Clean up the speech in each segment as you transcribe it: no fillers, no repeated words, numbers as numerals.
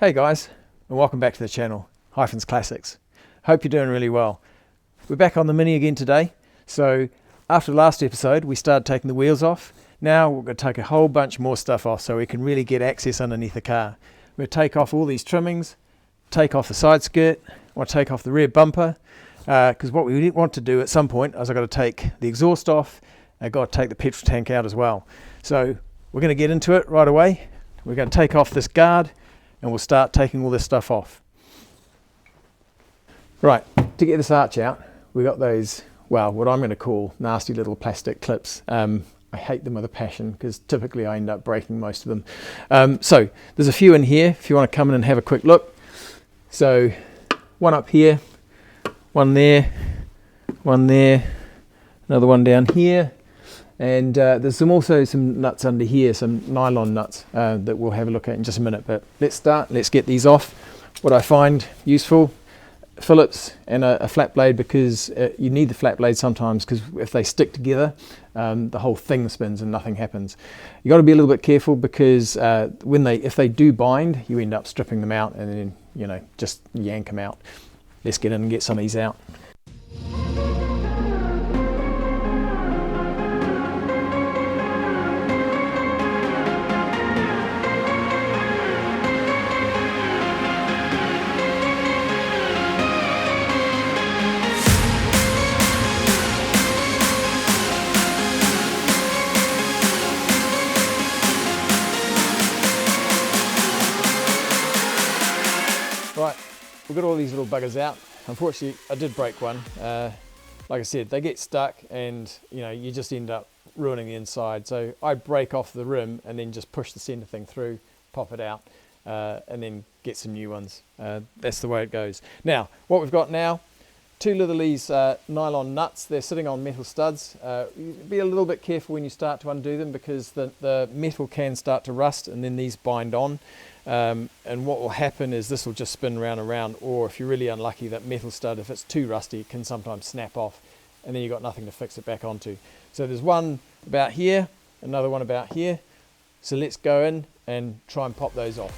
Hey guys, and welcome back to the channel, Hyphens Classics. Hope you're doing really well. We're back on the Mini again today. So after the last episode, we started taking the wheels off. Now we're going to take a whole bunch more stuff off so we can really get access underneath the car. We're going to take off all these trimmings, take off the side skirt, I want to take off the rear bumper, because what we want to do at some point is I've got to take the exhaust off, I've got to take the petrol tank out as well. So we're going to get into it right away. We're going to take off this guard and we'll start taking all this stuff off. Right, to get this arch out, we got those, well, what I'm going to call nasty little plastic clips. I hate them with a passion because typically I end up breaking most of them. So there's a few in here if you want to come in and have a quick look. So one up here, one there, another one down here. And there's also some nuts under here, some nylon nuts that we'll have a look at in just a minute. But let's get these off. What I find useful, Phillips and a flat blade, because you need the flat blade sometimes because if they stick together, the whole thing spins and nothing happens. You got to be a little bit careful because if they do bind, you end up stripping them out and then just yank them out. Let's get in and get some of these out. Right, we've got all these little buggers out. Unfortunately, I did break one. Like I said, they get stuck and you just end up ruining the inside. So I break off the rim and then just push the center thing through, pop it out, and then get some new ones. That's the way it goes. Now, what we've got now, two little these nylon nuts. They're sitting on metal studs. Be a little bit careful when you start to undo them because the metal can start to rust and then these bind on. And what will happen is this will just spin round and round, or if you're really unlucky, that metal stud, if it's too rusty, it can sometimes snap off and then you've got nothing to fix it back onto. So there's one about here, another one about here. So let's go in and try and pop those off.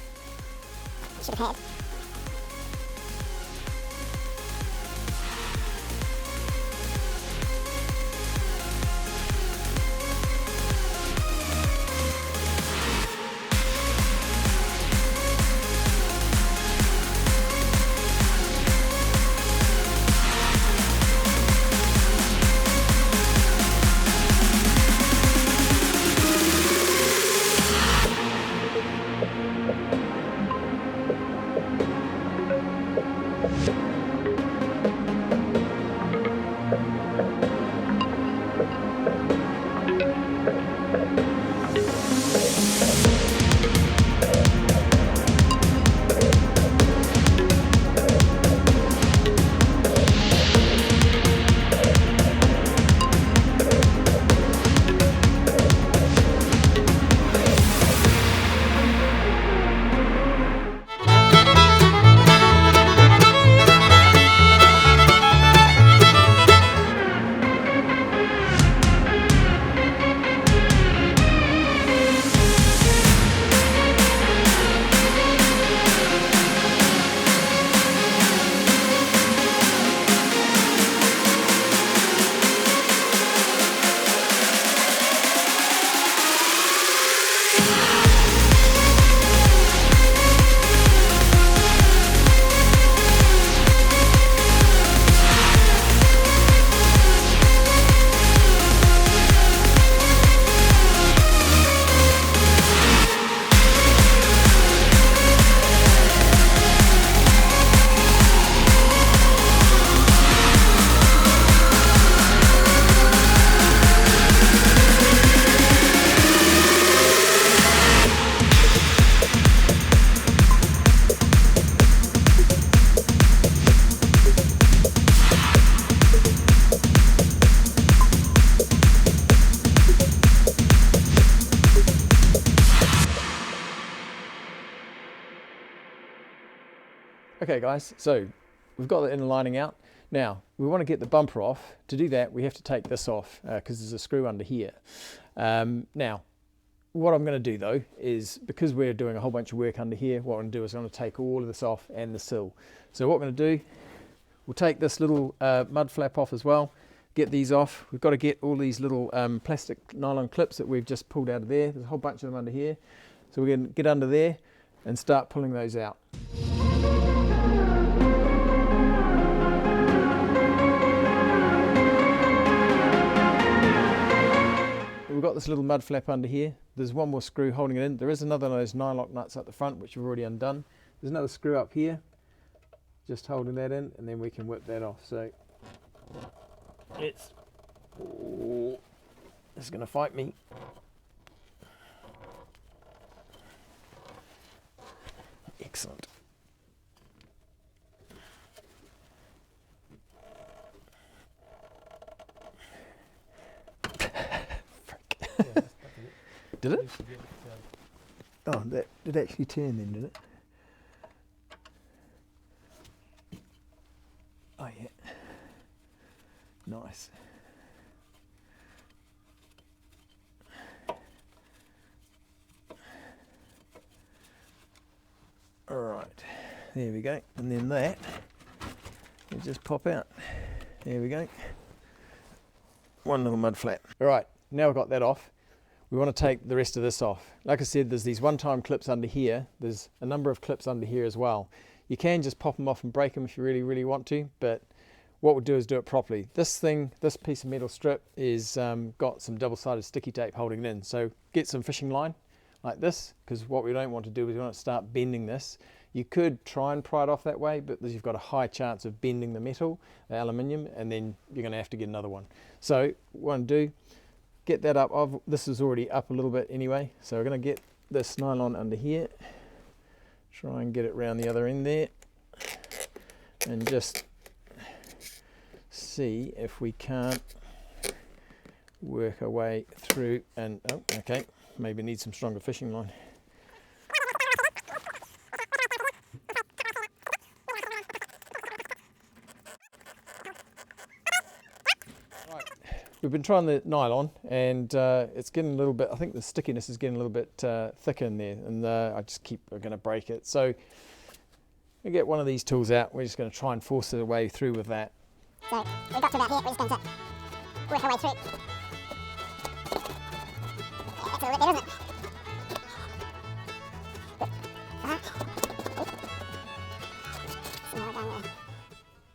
Okay guys, so we've got the inner lining out. Now, we want to get the bumper off. To do that, we have to take this off because there's a screw under here. Now, what I'm going to do though is, because we're doing a whole bunch of work under here, what I'm going to do is I'm going to take all of this off and the sill. So what we're going to do, we'll take this little mud flap off as well, get these off. We've got to get all these little plastic nylon clips that we've just pulled out of there. There's a whole bunch of them under here. So we're going to get under there and start pulling those out. We've got this little mud flap under here. There's one more screw holding it in. There is another one of those nylon nuts at the front, which we've already undone. There's another screw up here, just holding that in, and then we can whip that off. So it's going to fight me. Excellent. Did it? Oh, that did actually turn then, did it? Oh yeah. Nice. All right, there we go. And then that will just pop out. There we go. One little mud flap. All right, now we've got that off. We want to take the rest of this off. Like I said, there's these one-time clips under here. There's a number of clips under here as well. You can just pop them off and break them if you really, really want to, but what we'll do is do it properly. This piece of metal strip is got some double-sided sticky tape holding it in. So get some fishing line like this, because what we don't want to do is we want to start bending this. You could try and pry it off that way, but you've got a high chance of bending the metal, the aluminium, and then you're going to have to get another one. So what I want to do, get that up. This is already up a little bit anyway, so we're going to get this nylon under here, try and get it around the other end there, and just see if we can't work our way through. And oh, okay, maybe need some stronger fishing line. We've been trying the nylon, and it's getting a little bit, I think the stickiness is getting a little bit thicker in there, and I just keep going to break it. So we get one of these tools out. We're just going to try and force our way through with that. So we've got to about here. We're just going to work our way through it. Yeah, that's a little bit there, isn't it?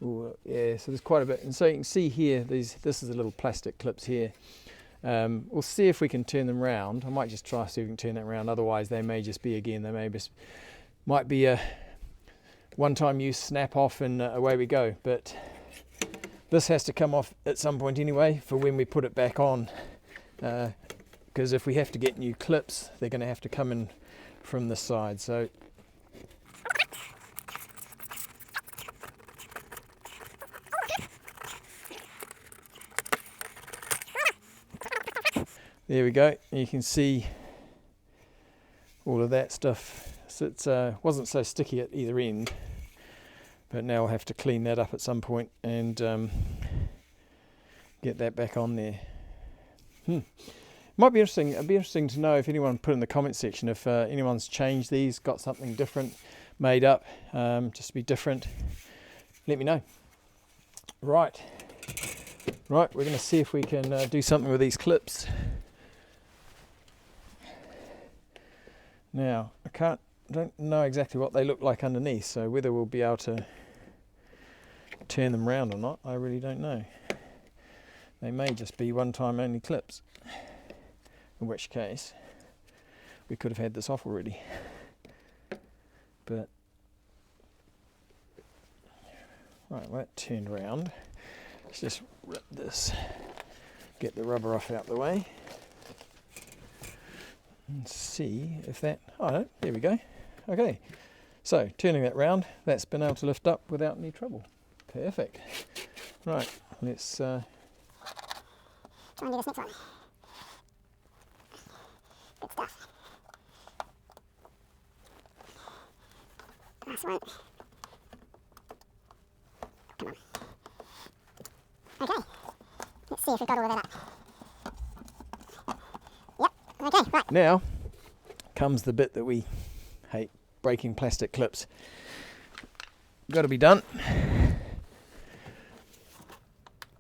Ooh, yeah, so there's quite a bit, and so you can see here, this is the little plastic clips here. We'll see if we can turn them round. I might just try see if we can turn that round. Otherwise, they may just be might be a one-time use, snap off, and away we go. But this has to come off at some point anyway for when we put it back on, because if we have to get new clips, they're going to have to come in from this side. So. There we go. You can see all of that stuff. So it wasn't so sticky at either end, but now I'll have to clean that up at some point and get that back on there. Might be interesting. It'd be interesting to know if anyone put in the comment section if anyone's changed these, got something different made up, just to be different. Let me know. Right, we're going to see if we can do something with these clips. Now, I don't know exactly what they look like underneath, so whether we'll be able to turn them round or not, I really don't know. They may just be one-time only clips, in which case we could have had this off already. But, right, well, that turned round. Let's just rip this, get the rubber off out the way. And see if that, oh no, there we go. Okay, so turning that round, that's been able to lift up without any trouble. Perfect. Right, let's try and do this next one. Good stuff. That's right. Come on. Okay, let's see if we've got all of that up. Yep, okay, right. now comes the bit that we hate, breaking plastic clips. Got to be done.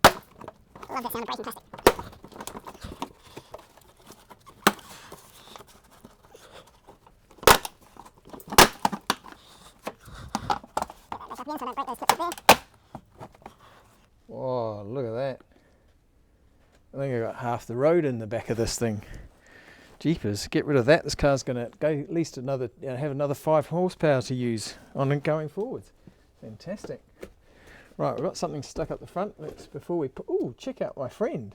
I love that sound of breaking plastic. Get that back up again so I don't break those clips up there. Oh, look at that. I think I got half the road in the back of this thing. Jeepers, get rid of that. This car's going to go at least another, have another 5 horsepower to use on it going forwards. Fantastic. Right, we've got something stuck up the front. Let's, before we put, ooh, check out my friend.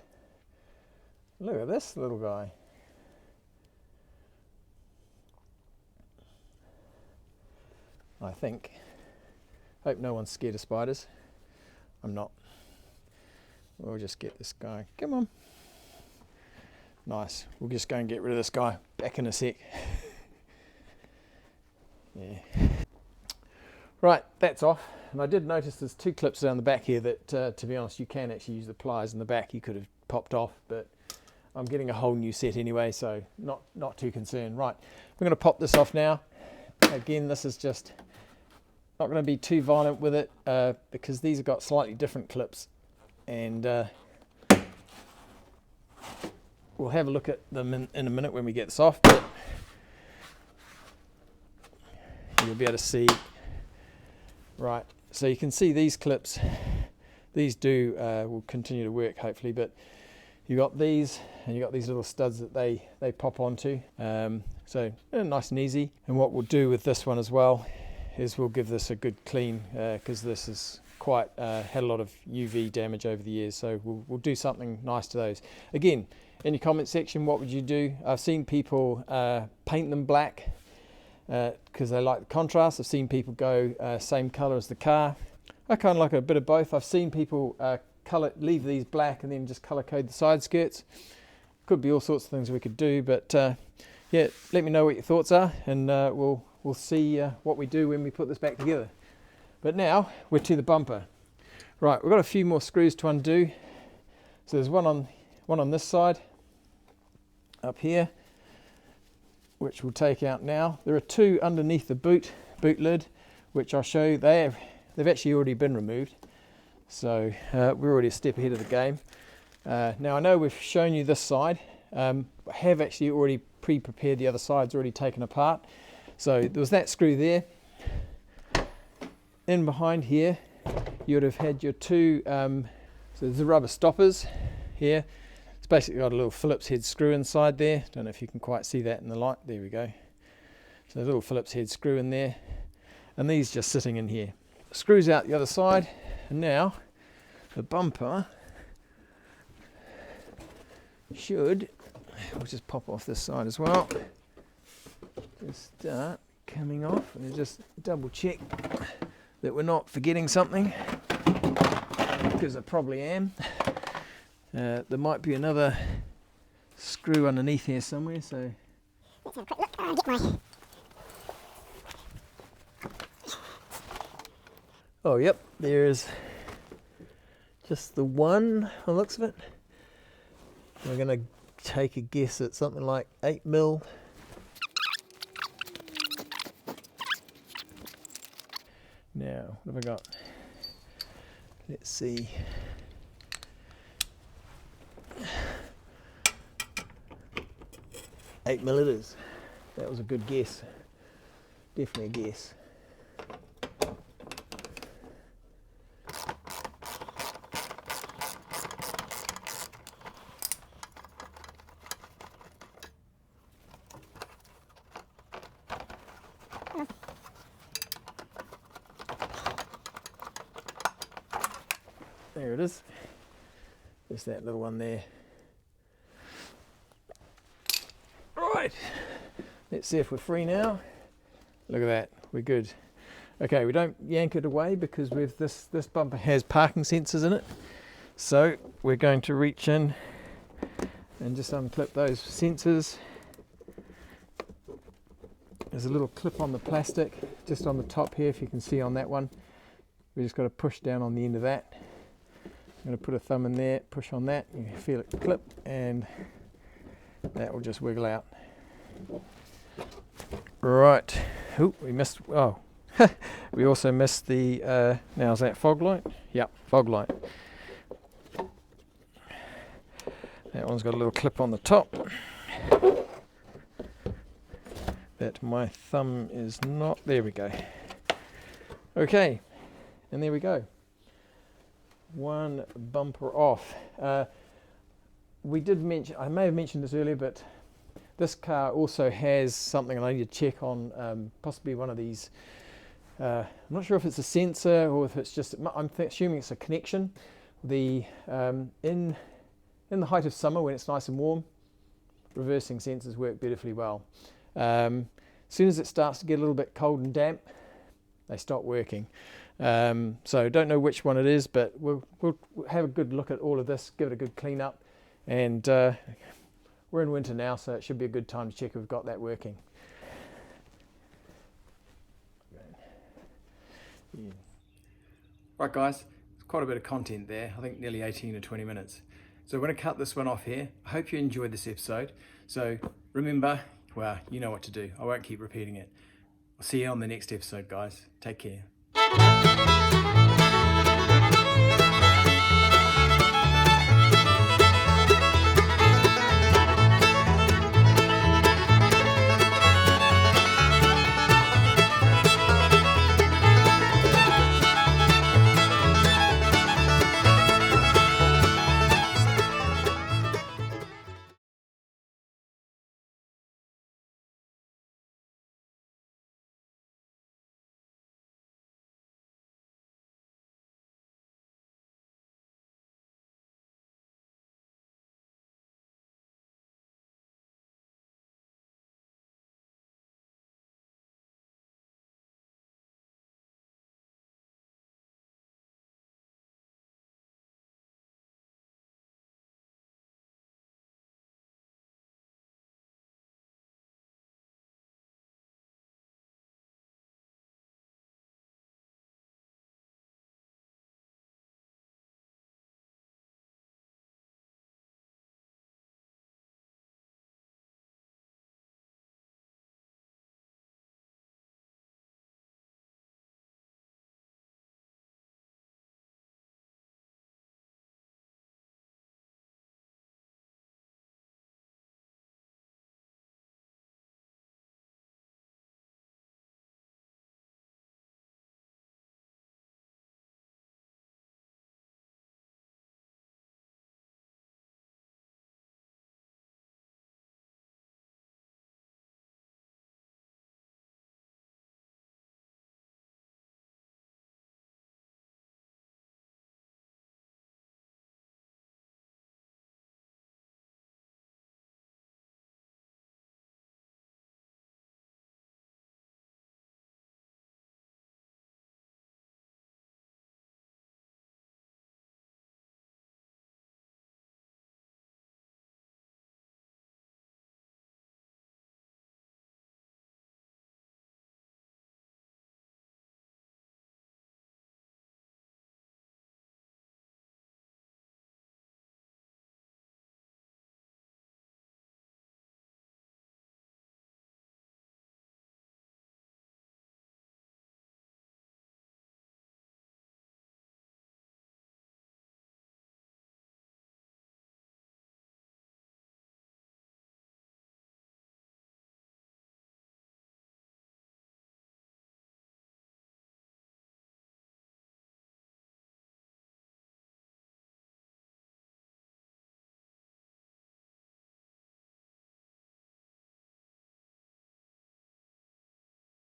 Look at this little guy. I think. Hope no one's scared of spiders. I'm not. We'll just get this guy. Come on. Nice. We'll just go and get rid of this guy. Back in a sec. Yeah. Right, that's off. And I did notice there's 2 clips down the back here that, to be honest, you can actually use the pliers in the back. You could have popped off, but I'm getting a whole new set anyway, so not too concerned. Right, we're going to pop this off now. Again, this is just not going to be too violent with it because these have got slightly different clips, and we'll have a look at them in a minute when we get this off, but you'll be able to see. Right, so you can see these clips, these will continue to work hopefully, but you got these and you got these little studs that they pop onto, so nice and easy. And what we'll do with this one as well is we'll give this a good clean because this is quite had a lot of UV damage over the years, so we'll do something nice to those. Again, in your comment section, what would you do? I've seen people paint them black because they like the contrast. I've seen people go same color as the car. I kind of like a bit of both. I've seen people leave these black and then just color code the side skirts. Could be all sorts of things we could do, but yeah, let me know what your thoughts are, and we'll see what we do when we put this back together. But now we're to the bumper. Right, we've got a few more screws to undo. So there's one on this side up here, which we'll take out now. There are 2 underneath the boot lid, which I'll show you. They've actually already been removed, so we're already a step ahead of the game. Now I know we've shown you this side. I have actually already pre-prepared the other sides, already taken apart. So there was that screw there. In behind here, you would have had your 2. So there's the rubber stoppers here. It's basically got a little Phillips head screw inside there. Don't know if you can quite see that in the light. There we go. So there's a little Phillips head screw in there, and these just sitting in here. Screws out the other side, and now the bumper should, we'll just pop off this side as well, just start coming off, and just double check that we're not forgetting something, because I probably am. There might be another screw underneath here somewhere, so Let's have a quick look. Get my... oh yep, there's just the one on the looks of it. We're going to take a guess at something like 8mm. Now, what have I got? Let's see. $8 it is. That was a good guess. Definitely a guess. There it is. There's that little one there. Right, let's see if we're free now. Look at that, we're good. Okay, we don't yank it away because we've this bumper has parking sensors in it. So we're going to reach in and just unclip those sensors. There's a little clip on the plastic just on the top here, if you can see on that one. We just got to push down on the end of that. I'm going to put a thumb in there, push on that, you can feel it clip, and that will just wiggle out. Right. Oh, we missed. Oh, we also missed the. Now is that fog light? Yep, fog light. That one's got a little clip on the top that my thumb is not. There we go. Okay, and there we go. One bumper off. We did mention, I may have mentioned this earlier, but this car also has something I need to check on, possibly one of these. I'm not sure if it's a sensor or if it's just, I'm assuming it's a connection. In the height of summer when it's nice and warm, reversing sensors work beautifully well. As soon as it starts to get a little bit cold and damp, they stop working. So don't know which one it is, but we'll have a good look at all of this, give it a good clean up, and we're in winter now, so it should be a good time to check if we've got that working. Yeah. Right guys, it's quite a bit of content there, I think nearly 18 to 20 minutes. So we're going to cut this one off here. I hope you enjoyed this episode. So remember, well, you know what to do. I won't keep repeating it. I'll see you on the next episode, guys. Take care.